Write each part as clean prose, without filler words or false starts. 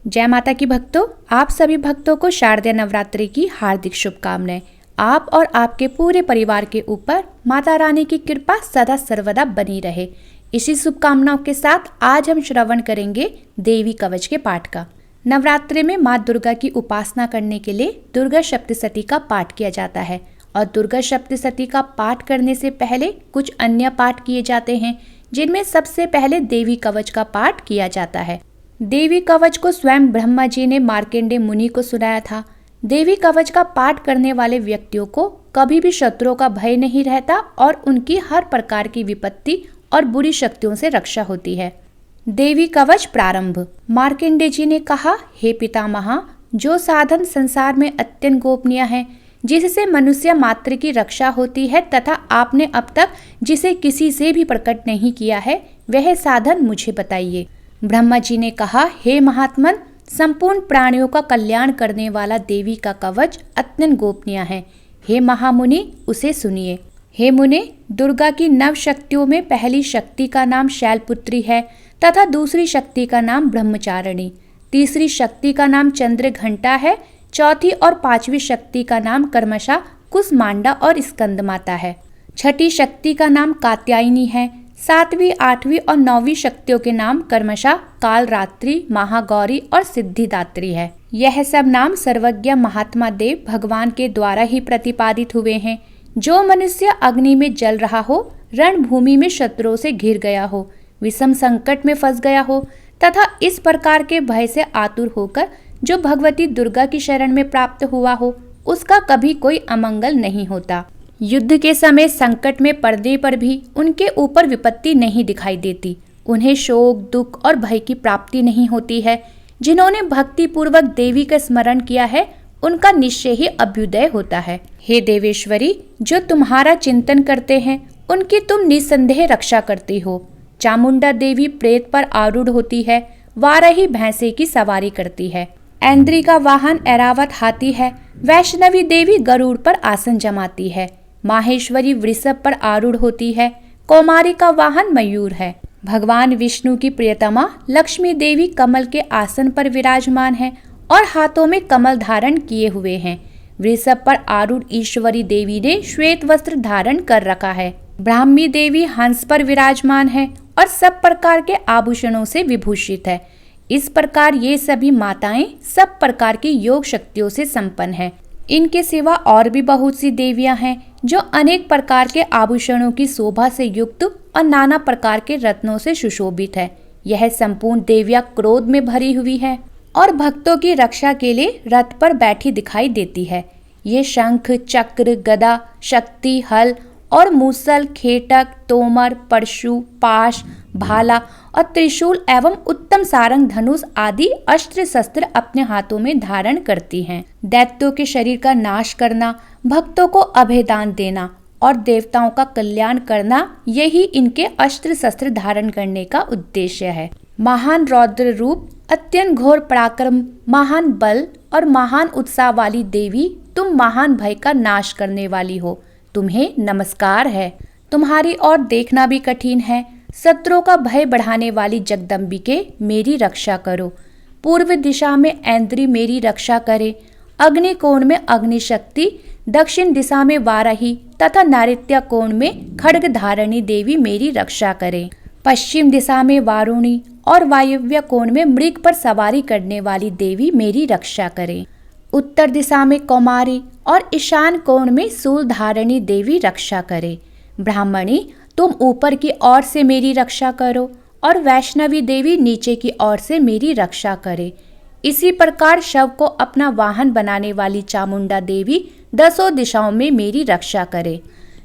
जय माता की भक्तों, आप सभी भक्तों को शारदीय नवरात्रि की हार्दिक शुभकामनाएं। आप और आपके पूरे परिवार के ऊपर माता रानी की कृपा सदा सर्वदा बनी रहे। इसी शुभकामनाओं के साथ आज हम श्रवण करेंगे देवी कवच के पाठ का। नवरात्रि में माँ दुर्गा की उपासना करने के लिए दुर्गा सप्तशती का पाठ किया जाता है और दुर्गा सप्तशती का पाठ करने से पहले कुछ अन्य पाठ किए जाते हैं, जिनमें सबसे पहले देवी कवच का पाठ किया जाता है। देवी कवच को स्वयं ब्रह्मा जी ने मार्कंडेय मुनि को सुनाया था। देवी कवच का पाठ करने वाले व्यक्तियों को कभी भी शत्रुओं का भय नहीं रहता और उनकी हर प्रकार की विपत्ति और बुरी शक्तियों से रक्षा होती है। देवी कवच प्रारंभ। मार्कंडेय जी ने कहा, हे पितामहा, जो साधन संसार में अत्यंत गोपनीय है, जिससे मनुष्य मात्र की रक्षा होती है तथा आपने अब तक जिसे किसी से भी प्रकट नहीं किया है, वह साधन मुझे बताइए। ब्रह्मा जी ने कहा, हे महात्मन, संपूर्ण प्राणियों का कल्याण करने वाला देवी का कवच अत्यंत गोपनीय है। हे महामुनि, उसे सुनिए। हे मुने, दुर्गा की नव शक्तियों में पहली शक्ति का नाम शैलपुत्री है तथा दूसरी शक्ति का नाम ब्रह्मचारिणी, तीसरी शक्ति का नाम चंद्रघंटा है, चौथी और पांचवी शक्ति का नाम कर्मशा, कुसमांडा और स्कंदमाता है, छठी शक्ति का नाम कात्यायनी है, सातवीं, आठवीं और नौवीं शक्तियों के नाम कर्मशा, कालरात्रि, महागौरी और सिद्धिदात्री है। यह सब नाम सर्वज्ञ महात्मा देव भगवान के द्वारा ही प्रतिपादित हुए हैं। जो मनुष्य अग्नि में जल रहा हो, रणभूमि में शत्रुओं से घिर गया हो, विषम संकट में फंस गया हो तथा इस प्रकार के भय से आतुर होकर जो भगवती दुर्गा की शरण में प्राप्त हुआ हो, उसका कभी कोई अमंगल नहीं होता। युद्ध के समय संकट में पड़ने पर भी उनके ऊपर विपत्ति नहीं दिखाई देती। उन्हें शोक, दुख और भय की प्राप्ति नहीं होती है। जिन्होंने भक्ति पूर्वक देवी का स्मरण किया है, उनका निश्चय ही अभ्युदय होता है। हे देवेश्वरी, जो तुम्हारा चिंतन करते हैं, उनकी तुम निसंदेह रक्षा करती हो। चामुंडा देवी प्रेत पर आरूढ़ होती है, वाराही भैंसे की सवारी करती है, ऐन्द्री का वाहन ऐरावत हाथी है, वैष्णवी देवी गरुड़ पर आसन जमाती है, माहेश्वरी वृषभ पर आरूढ़ होती है, कौमारी का वाहन मयूर है। भगवान विष्णु की प्रियतमा लक्ष्मी देवी कमल के आसन पर विराजमान है और हाथों में कमल धारण किए हुए हैं। वृषभ पर आरूढ़ ईश्वरी देवी ने श्वेत वस्त्र धारण कर रखा है। ब्राह्मी देवी हंस पर विराजमान है और सब प्रकार के आभूषणों से विभूषित है। इस प्रकार ये सभी माताएं सब प्रकार की योग शक्तियों से संपन्न है। इनके सिवा और भी बहुत सी देवियां हैं जो अनेक प्रकार के आभूषणों की शोभा से युक्त और नाना प्रकार के रत्नों से सुशोभित है। यह संपूर्ण देवियां क्रोध में भरी हुई है और भक्तों की रक्षा के लिए रथ पर बैठी दिखाई देती है। ये शंख, चक्र, गदा, शक्ति, हल और मूसल, खेटक, तोमर, परशु, पाश, भाला और त्रिशूल एवं उत्तम सारंग, धनुष आदि अस्त्र शस्त्र अपने हाथों में धारण करती हैं। दैत्यों के शरीर का नाश करना, भक्तों को अभयदान देना और देवताओं का कल्याण करना, यही इनके अस्त्र शस्त्र धारण करने का उद्देश्य है। महान रौद्र रूप, अत्यंत घोर पराक्रम, महान बल और महान उत्साह वाली देवी, तुम महान भय का नाश करने वाली हो। तुम्हें नमस्कार है। तुम्हारी ओर देखना भी कठिन है। शत्रुओं का भय बढ़ाने वाली जगदम्बिके, मेरी रक्षा करो। पूर्व दिशा में ऐन्द्री मेरी रक्षा करे, अग्नि कोण में अग्नि शक्ति, दक्षिण दिशा में वाराही तथा नैऋत्य कोण में खड्ग धारणी देवी मेरी रक्षा करे। पश्चिम दिशा में वारुणी और वायव्य कोण में मृग पर सवारी करने वाली देवी मेरी रक्षा करे। उत्तर दिशा में कौमारी और ईशान कोण में शूल धारणी देवी रक्षा करे। ब्राह्मणी, तुम ऊपर की ओर से मेरी रक्षा करो और वैष्णवी देवी नीचे की ओर से मेरी रक्षा करे। इसी प्रकार शव को अपना वाहन बनाने वाली चामुंडा देवी दसों दिशाओं में मेरी रक्षा करे।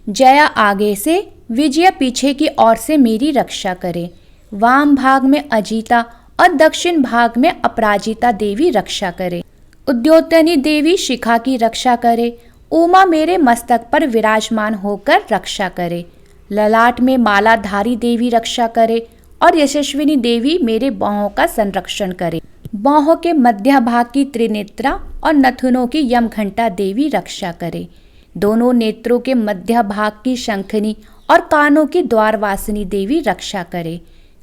जया आगे से, विजया पीछे की ओर से मेरी रक्षा करे। वाम भाग में अजीता और दक्षिण भाग में अपराजिता देवी रक्षा करे। उद्योतनी देवी शिखा की रक्षा करे। उमा मेरे मस्तक पर विराजमान होकर रक्षा करे। ललाट में मालाधारी देवी रक्षा करे और यशस्विनी देवी मेरे बाहों का संरक्षण करे। बाहों के मध्य भाग की त्रिनेत्रा और नथुनों की यमघंटा देवी रक्षा करे। दोनों नेत्रों के मध्य भाग की शंखनी और कानों की द्वारवासिनी देवी रक्षा करे।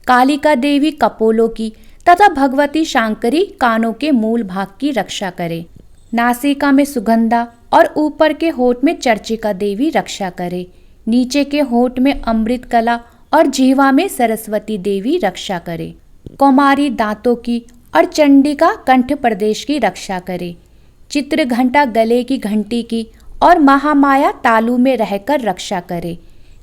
कालिका देवी कपोलों की तथा भगवती शांकरी कानों के मूल भाग की रक्षा करे। नासिका में सुगंधा और ऊपर के होठ में चर्चिका देवी रक्षा करे। नीचे के होठ में अमृत कला और जीवा में सरस्वती देवी रक्षा करे। कौमारी दांतों की और चंडिका कंठ प्रदेश की रक्षा करे। चित्र घंटा गले की घंटी की और महामाया तालु में रहकर रक्षा करे।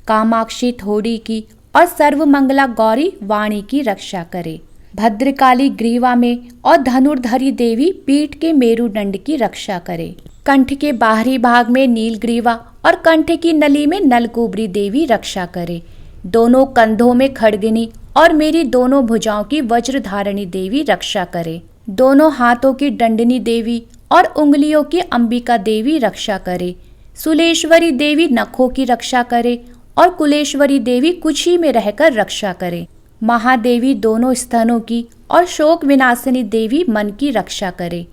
कामाक्षी थोड़ी की और सर्वमंगला गौरी वाणी की रक्षा करे। भद्रकाली ग्रीवा में और धनुर्धरी देवी पीठ के मेरुदंड की रक्षा करे। कंठ के बाहरी भाग में नीलग्रीवा और कंठ की नली में नलकुबरी देवी रक्षा करे। दोनों कंधों में खड्गिनी और मेरी दोनों भुजाओं की वज्रधारणी देवी रक्षा करे। दोनों हाथों की दंडनी देवी और उंगलियों की अंबिका देवी रक्षा करे। सुलेश्वरी देवी नखों की रक्षा करे और कुलेश्वरी देवी कुक्षी में रहकर रक्षा करे। महादेवी दोनों स्तनों की और शोक विनाशिनी देवी मन की रक्षा करे।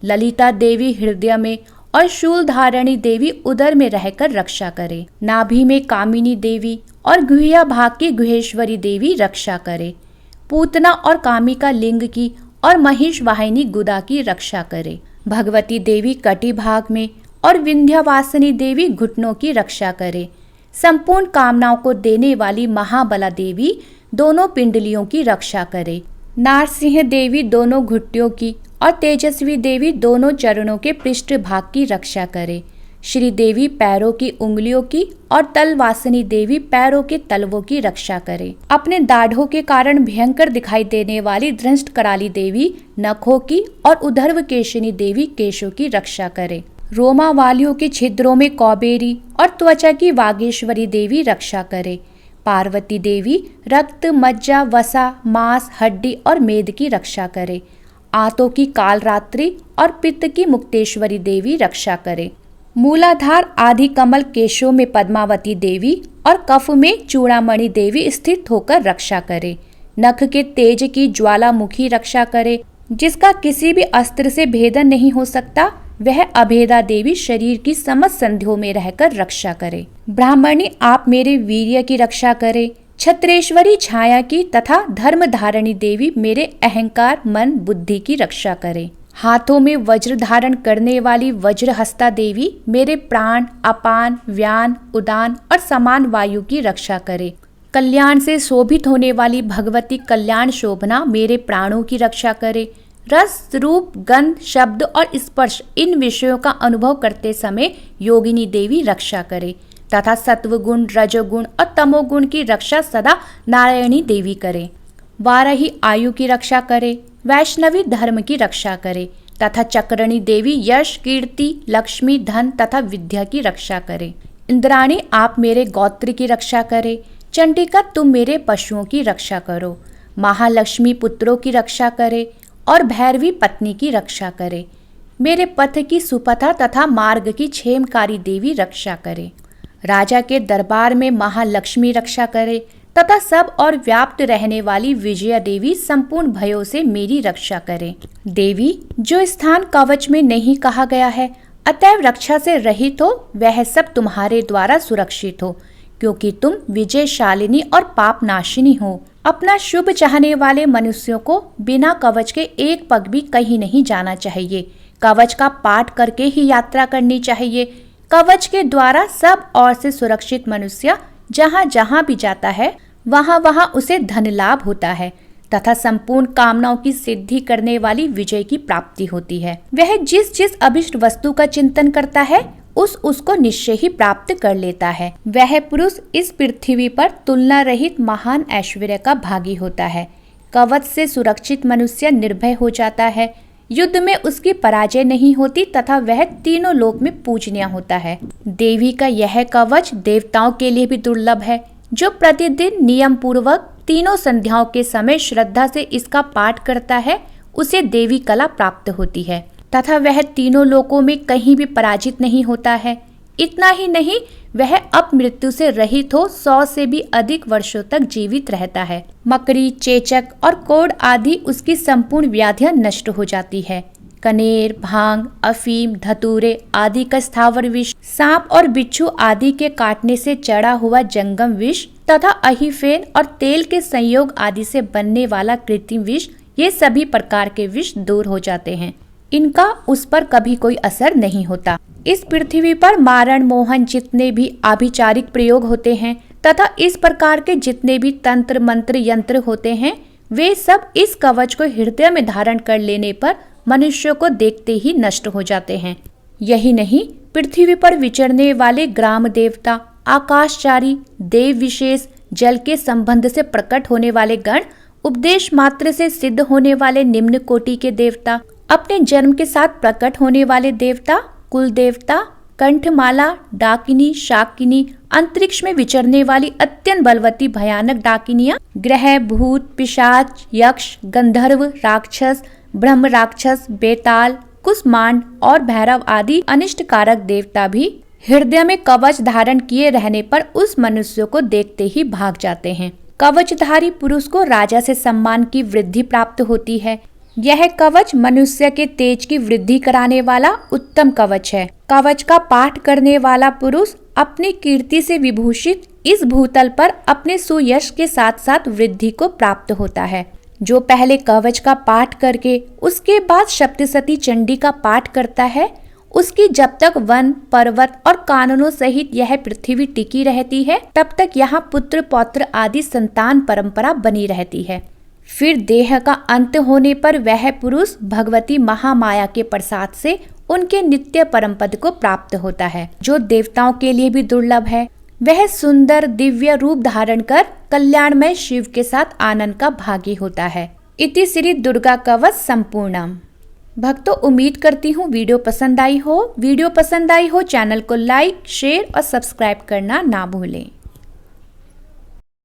ललिता देवी हृदय में और शूलधारणी देवी उदर में रहकर रक्षा करे। नाभि में कामिनी देवी और गुह्या भाग की गुहेश्वरी देवी रक्षा करे। पूतना और कामिका लिंग की और महिष वाहिनी गुदा की रक्षा करे। भगवती देवी कटी भाग में और विंध्यवासिनी देवी घुटनों की रक्षा करे। संपूर्ण कामनाओं को देने वाली महाबला देवी दोनों पिंडलियों की रक्षा करे। नारसिंह देवी दोनों घुट्टियों की और तेजस्वी देवी दोनों चरणों के पृष्ठ भाग की रक्षा करे। श्री देवी पैरों की उंगलियों की और तलवासिनी देवी पैरों के तलवों की रक्षा करे। अपने दाढ़ों के कारण भयंकर दिखाई देने वाली दृष्ट कराली देवी नखों की और उधर्व केशिनी देवी केशों की रक्षा करे। रोमा वालियों के छिद्रों में कौबेरी और त्वचा की वागेश्वरी देवी रक्षा करे। पार्वती देवी रक्त, मज्जा, वसा, मांस, हड्डी और मेद की रक्षा करे। आंतों की कालरात्रि और पित्त की मुक्तेश्वरी देवी रक्षा करे। मूलाधार आदि कमल केशों में पद्मावती देवी और कफ में चूड़ामणि देवी स्थित होकर रक्षा करे। नख के तेज की ज्वालामुखी रक्षा करे। जिसका किसी भी अस्त्र से भेदन नहीं हो सकता, वह अभेदा देवी शरीर की समस्त संधियों में रहकर रक्षा करे। ब्राह्मणी आप मेरे वीर्य की रक्षा करे। छत्रेश्वरी छाया की तथा धर्म धारणी देवी मेरे अहंकार, मन, बुद्धि की रक्षा करे। हाथों में वज्र धारण करने वाली वज्रहस्ता देवी मेरे प्राण, अपान, व्यान, उदान और समान वायु की रक्षा करे। कल्याण से शोभित होने वाली भगवती कल्याण शोभना मेरे प्राणों की रक्षा करे। रस, रूप, गंध, शब्द और स्पर्श इन विषयों का अनुभव करते समय योगिनी देवी रक्षा करे तथा सत्वगुण, रजोगुण और तमोगुण की रक्षा सदा नारायणी देवी करे। वाराही आयु की रक्षा करे। वैष्णवी धर्म की रक्षा करे तथा चक्रणी देवी यश, कीर्ति, लक्ष्मी, धन तथा विद्या की रक्षा करे। इंद्राणी आप मेरे गोत्र की रक्षा करे। चंडिका तुम मेरे पशुओं की रक्षा करो। महालक्ष्मी पुत्रों की रक्षा करे और भैरवी पत्नी की रक्षा करे। मेरे पथ की सुपथा तथा मार्ग की क्षेमकारी देवी रक्षा करे। राजा के दरबार में महालक्ष्मी रक्षा करे तथा सब और व्याप्त रहने वाली विजया देवी संपूर्ण भयों से मेरी रक्षा करे। देवी जो स्थान कवच में नहीं कहा गया है, अतएव रक्षा से रहित हो, वह सब तुम्हारे द्वारा सुरक्षित हो, क्योंकि तुम विजयशालिनी और पाप नाशिनी हो। अपना शुभ चाहने वाले मनुष्यों को बिना कवच के एक पग भी कहीं नहीं जाना चाहिए। कवच का पाठ करके ही यात्रा करनी चाहिए। कवच के द्वारा सब ओर से सुरक्षित मनुष्य जहाँ जहाँ भी जाता है, वहाँ वहाँ उसे धन लाभ होता है तथा संपूर्ण कामनाओं की सिद्धि करने वाली विजय की प्राप्ति होती है। वह जिस जिस अभिष्ट वस्तु का चिंतन करता है, उसको निश्चय ही प्राप्त कर लेता है। वह पुरुष इस पृथ्वी पर तुलना रहित महान ऐश्वर्य का भागी होता है। कवच से सुरक्षित मनुष्य निर्भय हो जाता है। युद्ध में उसकी पराजय नहीं होती तथा वह तीनों लोक में पूजनीय होता है। देवी का यह कवच देवताओं के लिए भी दुर्लभ है। जो प्रतिदिन नियम पूर्वक तीनों संध्याओं के समय श्रद्धा से इसका पाठ करता है, उसे देवी कला प्राप्त होती है तथा वह तीनों लोकों में कहीं भी पराजित नहीं होता है। इतना ही नहीं, वह अपमृत्यु से रहित हो 100 से भी अधिक वर्षों तक जीवित रहता है। मकड़ी, चेचक और कोढ़ आदि उसकी संपूर्ण व्याधियां नष्ट हो जाती है। कनेर, भांग, अफीम, धतूरे आदि का स्थावर विष, सांप और बिच्छू आदि के काटने से चढ़ा हुआ जंगम विष तथा अहिफेन और तेल के संयोग आदि से बनने वाला कृत्रिम विष, ये सभी प्रकार के विष दूर हो जाते हैं। इनका उस पर कभी कोई असर नहीं होता। इस पृथ्वी पर मारण मोहन जितने भी आभिचारिक प्रयोग होते हैं तथा इस प्रकार के जितने भी तंत्र मंत्र यंत्र होते हैं, वे सब इस कवच को हृदय में धारण कर लेने पर मनुष्य को देखते ही नष्ट हो जाते हैं। यही नहीं, पृथ्वी पर विचरने वाले ग्राम देवता, आकाशचारी, देव विशेष, जल के संबंध से प्रकट होने वाले गण, उपदेश मात्र से सिद्ध होने वाले निम्न कोटि के देवता, अपने जन्म के साथ प्रकट होने वाले देवता, कुल देवता, कंठमाला, डाकिनी, शाकिनी, अंतरिक्ष में विचरने वाली अत्यंत बलवती भयानक डाकिनियां, ग्रह, भूत, पिशाच, यक्ष, गंधर्व, राक्षस, ब्रह्म राक्षस, बेताल, कुष्मांड और भैरव आदि अनिष्ट कारक देवता भी हृदय में कवच धारण किए रहने पर उस मनुष्य को देखते ही भाग जाते हैं। कवचधारी पुरुष को राजा से सम्मान की वृद्धि प्राप्त होती है। यह कवच मनुष्य के तेज की वृद्धि कराने वाला उत्तम कवच है। कवच का पाठ करने वाला पुरुष अपनी कीर्ति से विभूषित इस भूतल पर अपने सुयश के साथ साथ वृद्धि को प्राप्त होता है। जो पहले कवच का पाठ करके उसके बाद सप्तशती चंडी का पाठ करता है, उसकी जब तक वन, पर्वत और काननों सहित यह पृथ्वी टिकी रहती है, तब तक यहाँ पुत्र पौत्र आदि संतान परंपरा बनी रहती है। फिर देह का अंत होने पर वह पुरुष भगवती महामाया के प्रसाद से उनके नित्य परम पद को प्राप्त होता है, जो देवताओं के लिए भी दुर्लभ है। वह सुंदर दिव्य रूप धारण कर कल्याणमय शिव के साथ आनंद का भागी होता है। इति श्री दुर्गा कवच संपूर्णम। भक्तों, उम्मीद करती हूँ वीडियो पसंद आई हो। चैनल को लाइक, शेयर और सब्सक्राइब करना ना भूलें।